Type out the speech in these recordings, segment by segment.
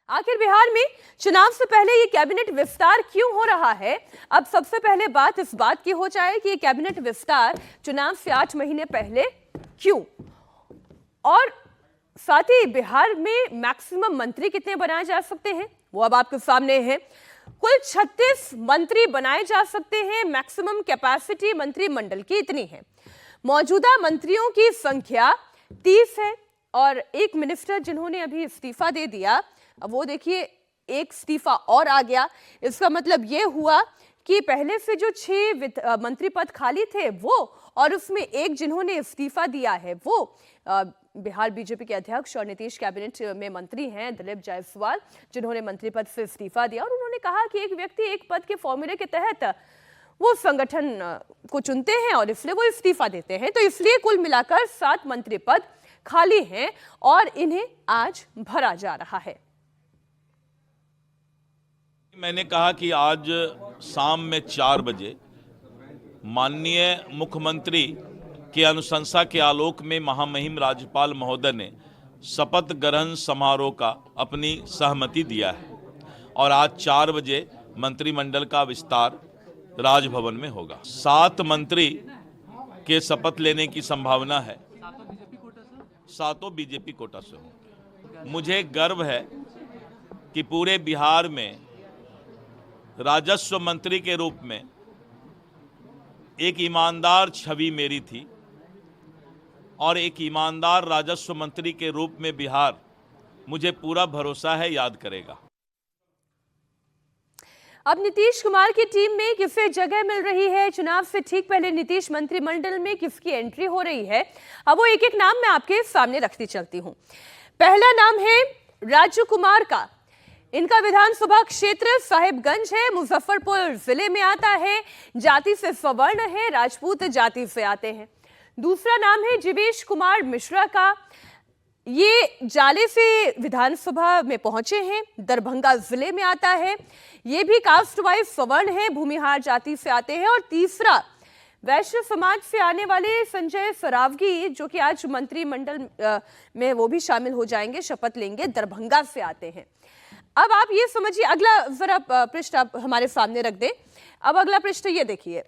आखिर बिहार में चुनाव से पहले ये कैबिनेट विस्तार क्यों हो रहा है? अब सबसे पहले बात इस बात की हो जाए कि ये कैबिनेट विस्तार चुनाव से 8 महीने पहले क्यों, और साथ ही बिहार में मैक्सिमम मंत्री कितने बनाए जा सकते हैं वो अब आपके सामने है। कुल 36 मंत्री बनाए जा सकते हैं। मैक्सिमम कैपेसिटी मंत्रिमंडल की इतनी है। मौजूदा मंत्रियों की संख्या 30 है और एक मिनिस्टर जिन्होंने अभी इस्तीफा दे दिया, अब वो देखिए एक इस्तीफा और आ गया। इसका मतलब ये हुआ कि पहले से जो 6 मंत्री पद खाली थे वो, और उसमें एक जिन्होंने इस्तीफा दिया है वो बिहार बीजेपी के अध्यक्ष और नीतीश कैबिनेट में मंत्री हैं दिलीप जायसवाल, जिन्होंने मंत्री पद से इस्तीफा दिया। और उन्होंने कहा कि एक व्यक्ति एक पद के फॉर्मूले के तहत वो संगठन को चुनते हैं और इसलिए वो इस्तीफा देते हैं। तो इसलिए कुल मिलाकर 7 मंत्री पद खाली हैं और इन्हें आज भरा जा रहा है। मैंने कहा कि आज शाम में 4 बजे माननीय मुख्यमंत्री के अनुशंसा के आलोक में महामहिम राज्यपाल महोदय ने शपथ ग्रहण समारोह का अपनी सहमति दिया है और आज 4 बजे मंत्रिमंडल का विस्तार राजभवन में होगा। 7 मंत्री के शपथ लेने की संभावना है। 7 बीजेपी कोटा से होंगे। मुझे गर्व है कि पूरे बिहार में राजस्व मंत्री के रूप में एक ईमानदार छवि मेरी थी और एक ईमानदार राजस्व मंत्री के रूप में बिहार, मुझे पूरा भरोसा है, याद करेगा। अब नीतीश कुमार की टीम में किसे जगह मिल रही है? चुनाव से ठीक पहले नीतीश मंत्रिमंडल में किसकी एंट्री हो रही है? अब वो एक एक नाम मैं आपके सामने रखती चलती हूं। पहला नाम है राजू कुमार का। इनका विधानसभा क्षेत्र साहिबगंज है, मुजफ्फरपुर जिले में आता है। जाति से सवर्ण है, राजपूत जाति से आते हैं। दूसरा नाम है जीवेश कुमार मिश्रा का। ये जाले से विधानसभा में पहुंचे हैं, दरभंगा जिले में आता है। ये भी कास्ट वाइज सवर्ण है, भूमिहार जाति से आते हैं। और तीसरा वैश्य समाज से आने वाले संजय सरावगी, जो कि आज मंत्रिमंडल में वो भी शामिल हो जाएंगे, शपथ लेंगे, दरभंगा से आते हैं। अब आप ये समझिए, अगला जरा पृष्ठ आप हमारे सामने रख दें। अब अगला पृष्ठ ये देखिए,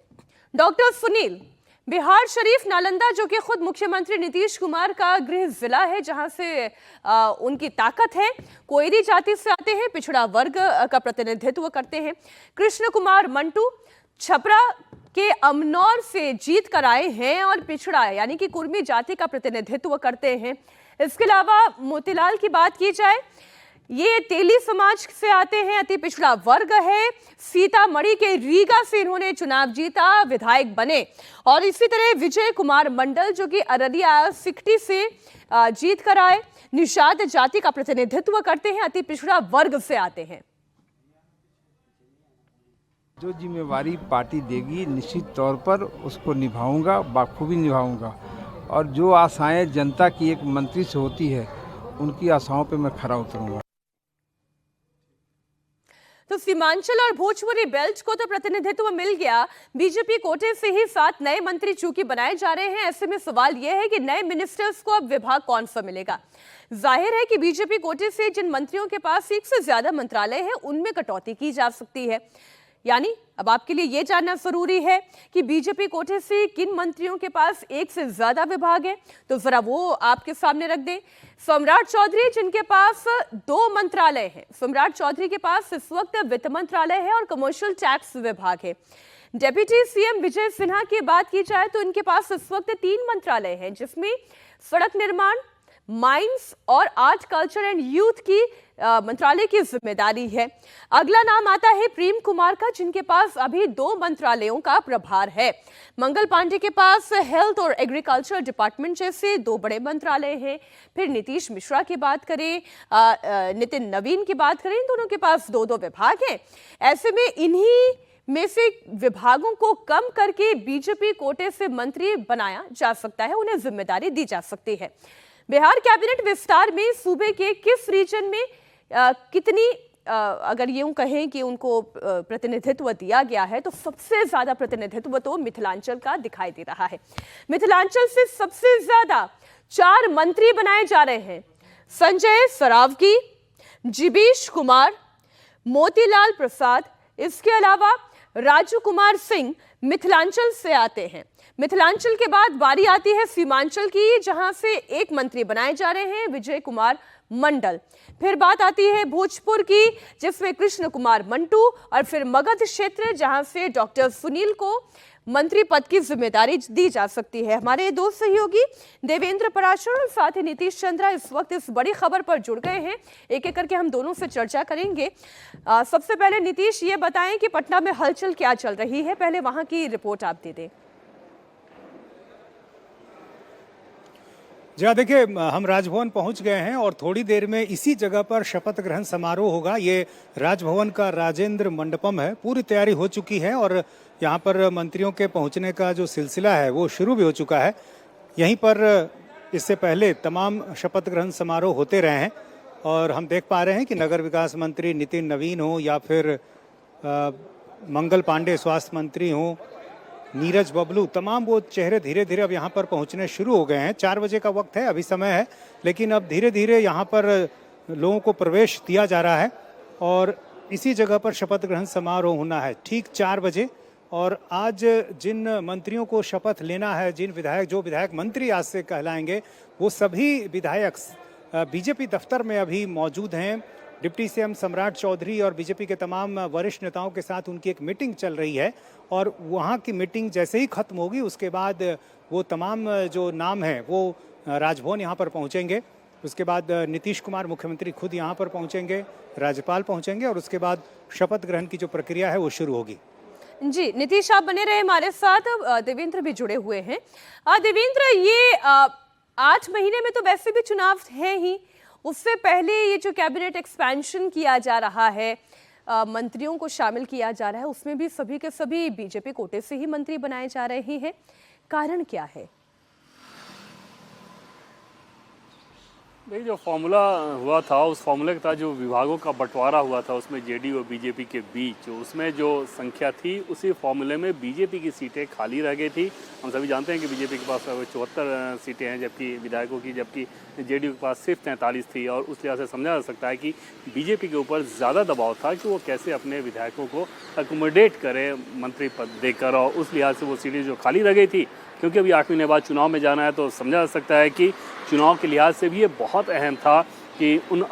डॉक्टर सुनील, बिहार शरीफ नालंदा, जो कि खुद मुख्यमंत्री नीतीश कुमार का गृह जिला है, जहां से उनकी ताकत है। कोयरी जाति से आते हैं, पिछड़ा वर्ग का प्रतिनिधित्व करते हैं। कृष्ण कुमार मंटू छपरा के अमनौर से जीत कर आए हैं और पिछड़ा यानी कि कुर्मी जाति का प्रतिनिधित्व करते हैं। इसके अलावा मोतीलाल की बात की जाए, ये तेली समाज से आते हैं, अति पिछड़ा वर्ग है। सीतामढ़ी के रीगा से इन्होंने चुनाव जीता, विधायक बने। और इसी तरह विजय कुमार मंडल, जो कि अररिया सिकटी से जीत कर आए, निषाद जाति का प्रतिनिधित्व करते हैं, अति पिछड़ा वर्ग से आते हैं। जो जिम्मेवारी पार्टी देगी निश्चित तौर पर उसको निभाऊंगा, बाखूबी निभाऊंगा। और जो आशाएं जनता की एक मंत्री से होती है, उनकी आशाओं पे मैं खरा उतरूंगा। तो सीमांचल और भोजपुरी बेल्ट को तो प्रतिनिधित्व मिल गया। बीजेपी कोटे से ही 7 नए मंत्री चूंकि बनाए जा रहे हैं, ऐसे में सवाल यह है कि नए मिनिस्टर्स को अब विभाग कौन सा मिलेगा। जाहिर है कि बीजेपी कोटे से जिन मंत्रियों के पास 1 से ज्यादा मंत्रालय है, उनमें कटौती की जा सकती है। यानी अब आपके लिए यह जानना जरूरी है कि बीजेपी कोटे से किन मंत्रियों के पास 1 से ज्यादा विभाग है, तो जरा वो आपके सामने रख दें। सम्राट चौधरी, जिनके पास 2 मंत्रालय हैं। सम्राट चौधरी के पास इस वक्त वित्त मंत्रालय है और कमर्शियल टैक्स विभाग है। डेप्यूटी सीएम विजय सिन्हा की बात की जाए तो इनके पास इस वक्त 3 मंत्रालय हैं, जिसमें सड़क निर्माण, माइंस और आर्ट कल्चर एंड यूथ की मंत्रालय की जिम्मेदारी है। अगला नाम आता है प्रेम कुमार का, जिनके पास अभी 2 मंत्रालयों का प्रभार है। मंगल पांडे के पास हेल्थ और एग्रीकल्चर डिपार्टमेंट जैसे 2 बड़े मंत्रालय हैं। फिर नीतीश मिश्रा की बात करें, नितिन नवीन की बात करें, इन दोनों के पास 2-2 विभाग हैं। ऐसे में इन्हीं में से विभागों को कम करके बीजेपी कोटे से मंत्री बनाया जा सकता है, उन्हें जिम्मेदारी दी जा सकती है। बिहार कैबिनेट विस्तार में सूबे के किस रीजन में कितनी अगर यूं कहें कि उनको प्रतिनिधित्व दिया गया है, तो सबसे ज्यादा प्रतिनिधित्व तो मिथिलांचल का दिखाई दे रहा है। मिथिलांचल से सबसे ज्यादा 4 मंत्री बनाए जा रहे हैं। संजय सरावगी, जीबीश कुमार, मोतीलाल प्रसाद, इसके अलावा राजू कुमार सिंह मिथिलांचल से आते हैं। मिथिलांचल के बाद बारी आती है सीमांचल की, जहां से एक मंत्री बनाए जा रहे हैं विजय कुमार मंडल। फिर बात आती है भोजपुर की, जिसमें कृष्ण कुमार मंटू, और फिर मगध क्षेत्र, जहां से डॉक्टर सुनील को मंत्री पद की जिम्मेदारी दी जा सकती है। हमारे दो सहयोगी देवेंद्र पराशर और साथ ही नीतीश चंद्रा इस वक्त इस बड़ी खबर पर जुड़ गए हैं। एक एक करके हम दोनों से चर्चा करेंगे। सबसे पहले नीतीश, ये बताएं कि पटना में हलचल क्या चल रही है, पहले वहां की रिपोर्ट आप दे दें। जी हाँ, देखिए हम राजभवन पहुंच गए हैं और थोड़ी देर में इसी जगह पर शपथ ग्रहण समारोह होगा। ये राजभवन का राजेंद्र मंडपम है, पूरी तैयारी हो चुकी है और यहाँ पर मंत्रियों के पहुंचने का जो सिलसिला है वो शुरू भी हो चुका है। यहीं पर इससे पहले तमाम शपथ ग्रहण समारोह होते रहे हैं और हम देख पा रहे हैं कि नगर विकास मंत्री नितिन नवीन हो या फिर मंगल पांडे स्वास्थ्य मंत्री हो, नीरज बबलू, तमाम वो चेहरे धीरे धीरे अब यहाँ पर पहुँचने शुरू हो गए हैं। 4 बजे का वक्त है, अभी समय है, लेकिन अब धीरे धीरे यहाँ पर लोगों को प्रवेश दिया जा रहा है और इसी जगह पर शपथ ग्रहण समारोह होना है ठीक 4 बजे। और आज जिन मंत्रियों को शपथ लेना है, जो विधायक मंत्री आज से कहलाएंगे, वो सभी विधायक बीजेपी दफ्तर में अभी मौजूद हैं। डिप्टी सीएम सम्राट चौधरी और बीजेपी के तमाम वरिष्ठ नेताओं के साथ उनकी एक मीटिंग चल रही है और वहाँ की मीटिंग जैसे ही खत्म होगी उसके बाद वो तमाम जो नाम हैं वो राजभवन यहाँ पर पहुँचेंगे। उसके बाद नीतीश कुमार मुख्यमंत्री खुद यहाँ पर पहुँचेंगे, राज्यपाल पहुँचेंगे और उसके बाद शपथ ग्रहण की जो प्रक्रिया है वो शुरू होगी। जी नीतीश, आप बने रहे हमारे साथ, देवेंद्र भी जुड़े हुए हैं। देवेंद्र, ये 8 महीने में तो वैसे भी चुनाव है ही, उससे पहले ये जो कैबिनेट एक्सपेंशन किया जा रहा है, मंत्रियों को शामिल किया जा रहा है, उसमें भी सभी के सभी बीजेपी कोटे से ही मंत्री बनाए जा रहे हैं। कारण क्या है? देखिए, जो फॉर्मूला हुआ था, उस फॉर्मूले के तहत जो विभागों का बंटवारा हुआ था उसमें जेडीयू और बीजेपी के बीच, उसमें जो संख्या थी उसी फॉर्मूले में बीजेपी की सीटें खाली रह गई थी। हम सभी जानते हैं कि बीजेपी के पास 74 सीटें हैं जबकि विधायकों की, जबकि जेडीयू के पास सिर्फ 43 थी और उस लिहाज से समझा जा सकता है कि बीजेपी के ऊपर ज़्यादा दबाव था कि वो कैसे अपने विधायकों को अकोमोडेट करे मंत्री पद देकर, और उस लिहाज से वो सीटें जो खाली रह गई थी, क्योंकि अभी 8 महीने बाद चुनाव में जाना है, तो समझा जा सकता है कि चुनाव के लिहाज से भी ये बहुत अहम था कि उन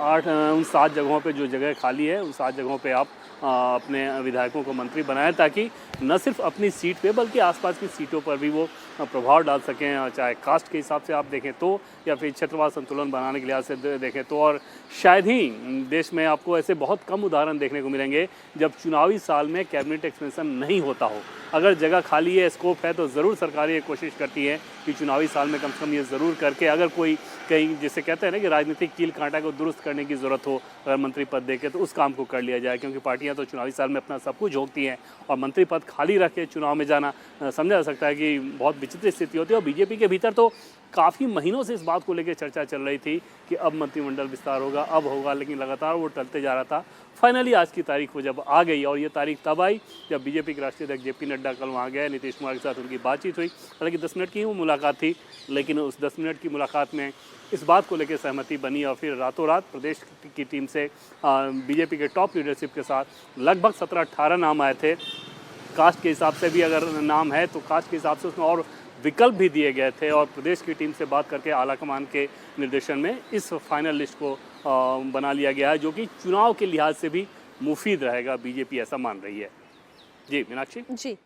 7 जगहों पे जो जगह खाली है, उन 7 जगहों पे आप अपने विधायकों को मंत्री बनाएं, ताकि न सिर्फ अपनी सीट पे बल्कि आसपास की सीटों पर भी वो प्रभाव डाल सकें, चाहे कास्ट के हिसाब से आप देखें तो, या फिर क्षेत्रवाद संतुलन बनाने के लिहाज से देखें तो। और शायद ही देश में आपको ऐसे बहुत कम उदाहरण देखने को मिलेंगे जब चुनावी साल में कैबिनेट एक्सपेंशन नहीं होता हो। अगर जगह खाली है, स्कोप है, तो ज़रूर सरकार ये कोशिश करती है कि चुनावी साल में कम से कम ये ज़रूर करके, अगर कोई कहीं जिसे कहते हैं ना कि राजनीतिक कील कांटा को दुरुस्त करने की ज़रूरत हो, अगर मंत्री पद देके, तो उस काम को कर लिया जाए, क्योंकि पार्टियां तो चुनावी साल में अपना सब कुछ झोंकती हैं और मंत्री पद खाली रख के चुनाव में जाना समझा जा सकता है कि बहुत विचित्र स्थिति होती है। और बीजेपी के भीतर तो काफ़ी महीनों से इस बात को लेकर चर्चा चल रही थी कि अब मंत्रिमंडल विस्तार होगा, अब होगा, लेकिन लगातार वो टलते जा रहा था। फाइनली आज की तारीख वो जब आ गई, और ये तारीख तब आई जब बीजेपी के राष्ट्रीय अध्यक्ष जेपी नड्डा कल वहाँ गए, नीतीश कुमार के साथ उनकी बातचीत हुई। हालांकि 10 मिनट की वो मुलाकात थी, लेकिन उस 10 मिनट की मुलाकात में इस बात को लेकर सहमति बनी और फिर रातों रात प्रदेश की टीम से बीजेपी के टॉप लीडरशिप के साथ लगभग 17-18 नाम आए थे। कास्ट के हिसाब से भी अगर नाम है तो कास्ट के हिसाब से उसमें और विकल्प भी दिए गए थे, और प्रदेश की टीम से बात करके आलाकमान के निर्देशन में इस फाइनल लिस्ट को बना लिया गया है, जो कि चुनाव के लिहाज से भी मुफीद रहेगा, बीजेपी ऐसा मान रही है। जी मीनाक्षी। जी